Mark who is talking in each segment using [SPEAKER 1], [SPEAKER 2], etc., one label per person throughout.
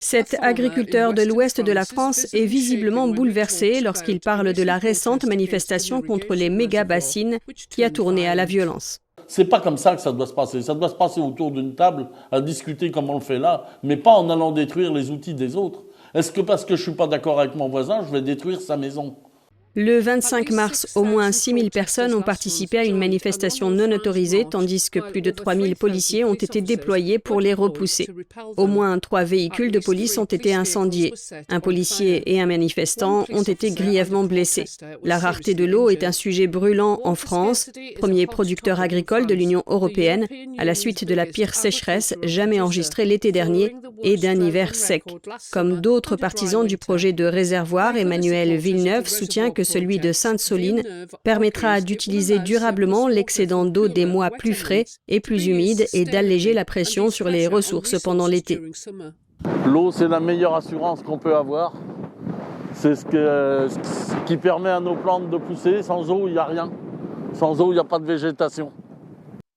[SPEAKER 1] Cet agriculteur de l'ouest de la France est visiblement bouleversé lorsqu'il parle de la récente manifestation contre les méga-bassines qui a tourné à la violence.
[SPEAKER 2] C'est pas comme ça que ça doit se passer. Ça doit se passer autour d'une table à discuter comme on le fait là, mais pas en allant détruire les outils des autres. Est-ce que parce que je suis pas d'accord avec mon voisin, je vais détruire sa maison ?
[SPEAKER 1] Le 25 mars, au moins 6 000 personnes ont participé à une manifestation non autorisée, tandis que plus de 3 000 policiers ont été déployés pour les repousser. Au moins 3 véhicules de police ont été incendiés. Un policier et un manifestant ont été grièvement blessés. La rareté de l'eau est un sujet brûlant en France, premier producteur agricole de l'Union européenne, à la suite de la pire sécheresse jamais enregistrée l'été dernier et d'un hiver sec. Comme d'autres partisans du projet de réservoir, Emmanuel Villeneuve soutient que celui de Sainte-Soline permettra d'utiliser durablement l'excédent d'eau des mois plus frais et plus humides et d'alléger la pression sur les ressources pendant l'été.
[SPEAKER 2] L'eau, c'est la meilleure assurance qu'on peut avoir. C'est ce qui permet à nos plantes de pousser. Sans eau, il n'y a rien. Sans eau, il n'y a pas de végétation.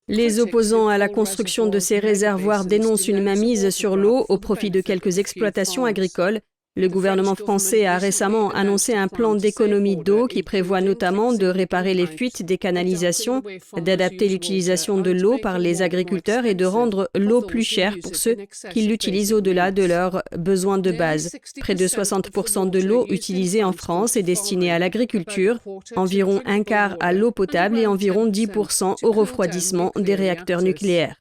[SPEAKER 1] Les opposants à la construction de ces réservoirs dénoncent une mainmise sur l'eau au profit de quelques exploitations agricoles. Le gouvernement français a récemment annoncé un plan d'économie d'eau qui prévoit notamment de réparer les fuites des canalisations, d'adapter l'utilisation de l'eau par les agriculteurs et de rendre l'eau plus chère pour ceux qui l'utilisent au-delà de leurs besoins de base. Près de 60% de l'eau utilisée en France est destinée à l'agriculture, environ un quart à l'eau potable et environ 10% au refroidissement des réacteurs nucléaires.